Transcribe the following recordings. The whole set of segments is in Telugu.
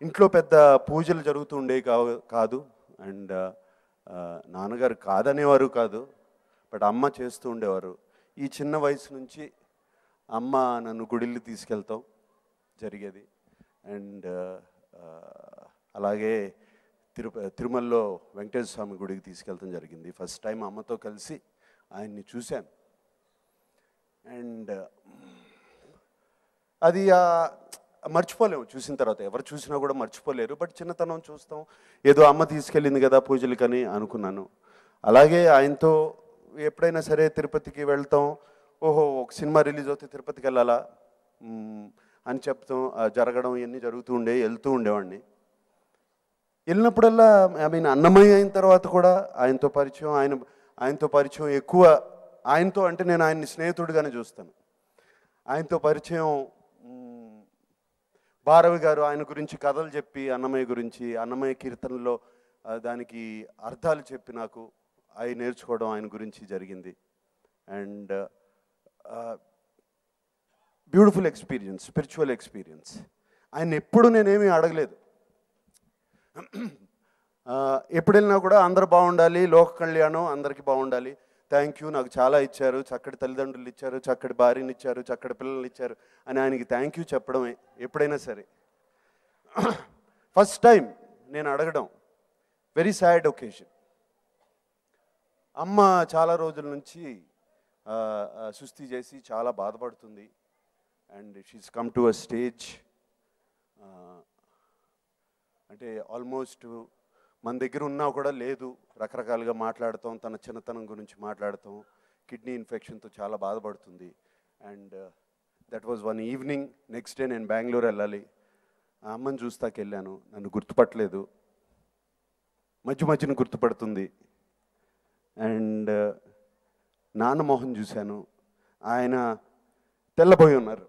ఇంట్లో పెద్ద పూజలు జరుగుతుండే కాదు. అండ్ నాన్నగారు కాదనేవారు కాదు, బట్ అమ్మ చేస్తూ ఉండేవారు. ఈ చిన్న వయసు నుంచి అమ్మ నన్ను గుడిల్ని తీసుకెళ్తాం జరిగేది. అండ్ అలాగే తిరుమలలో వెంకటేశ్వర స్వామి గుడికి తీసుకెళ్తాం జరిగింది. ఫస్ట్ టైం అమ్మతో కలిసి ఆయన్ని చూశాను. అండ్ అది మర్చిపోలేము, చూసిన తర్వాత ఎవరు చూసినా కూడా మర్చిపోలేరు. బట్ చిన్నతనం చూస్తాం, ఏదో అమ్మ తీసుకెళ్ళింది కదా పూజలకని అనుకున్నాను. అలాగే ఆయనతో ఎప్పుడైనా సరే తిరుపతికి వెళ్తాం, ఓహో ఒక సినిమా రిలీజ్ అవుతే తిరుపతికి వెళ్ళాలా అని చెప్తాం, జరగడం ఇవన్నీ జరుగుతూ వెళ్తూ ఉండేవాడిని. వెళ్ళినప్పుడల్లా అన్నమయ్య అయిన తర్వాత కూడా ఆయనతో పరిచయం ఎక్కువ. ఆయనతో అంటే నేను ఆయన్ని స్నేహితుడిగానే చూస్తాను. ఆయనతో పరిచయం భారవి గారు ఆయన గురించి కథలు చెప్పి అన్నమయ్య గురించి, అన్నమయ్య కీర్తనలో దానికి అర్థాలు చెప్పి నాకు అవి నేర్చుకోవడం ఆయన గురించి జరిగింది. And beautiful experience, spiritual experience. ఆయన ఎప్పుడు నేనేమీ అడగలేదు. ఎప్పుడు వెళ్ళినా కూడా అందరూ బాగుండాలి, లోక కళ్యాణం అందరికీ బాగుండాలి, థ్యాంక్ యూ, నాకు చాలా ఇచ్చారు, చక్కటి తల్లిదండ్రులు ఇచ్చారు, చక్కటి భార్యని ఇచ్చారు, చక్కటి పిల్లల్ని ఇచ్చారు అని ఆయనకి థ్యాంక్ యూ చెప్పడమే ఎప్పుడైనా సరే. ఫస్ట్ టైం నేను అడగడం, వెరీ సాడ్ ఒకేషన్. అమ్మ చాలా రోజుల నుంచి సుస్థి చేసి చాలా బాధపడుతుంది. And she's come to a stage, అంటే ఆల్మోస్ట్ మన దగ్గర ఉన్నా కూడా లేదు, రకరకాలుగా మాట్లాడతాం, తన చిన్నతనం గురించి మాట్లాడతాం, కిడ్నీ ఇన్ఫెక్షన్తో చాలా బాధపడుతుంది. And that was one evening. Next day నేను బెంగళూరు వెళ్ళాలి. ఆ అమ్మని చూస్తాకి వెళ్ళాను, నన్ను గుర్తుపట్టలేదు, మధ్యన గుర్తుపడుతుంది. అండ్ నాన్న మోహన్ చూశాను, ఆయన తెల్లబోయి ఉన్నారు,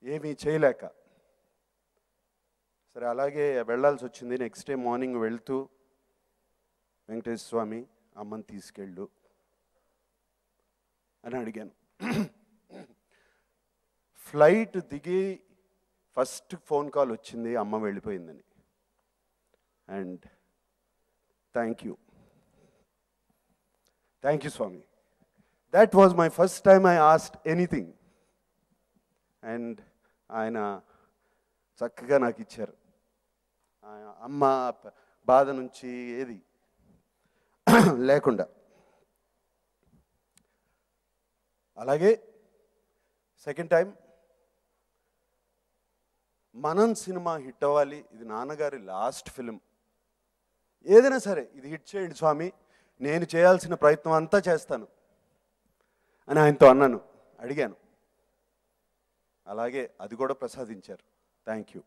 ఏమీ చేయలేక. సరే అలాగే వెళ్ళాల్సి వచ్చింది. నెక్స్ట్ డే మార్నింగ్ వెళ్తూ, వెంకటేశ్వర స్వామి అమ్మని తీసుకెళ్ళు అని అడిగాను. ఫ్లైట్ దిగి ఫస్ట్ ఫోన్ కాల్ వచ్చింది, అమ్మ వెళ్ళిపోయిందని. అండ్ థ్యాంక్ యూ స్వామి. That was my first time I asked anything. And ఆయన చక్కగా నాకు ఇచ్చారు. అమ్మ బాధ నుంచి ఏది లేకుండా. అలాగే సెకండ్ టైం మనం సినిమా హిట్ అవ్వాలి, ఇది నాన్నగారి లాస్ట్ ఫిలిం, ఏదైనా సరే ఇది హిట్ చేయండి స్వామి, నేను చేయాల్సిన ప్రయత్నం అంతా చేస్తాను అని ఆయనతో అడిగాను. అలాగే అది కూడా ప్రసాదించారు. Thank you.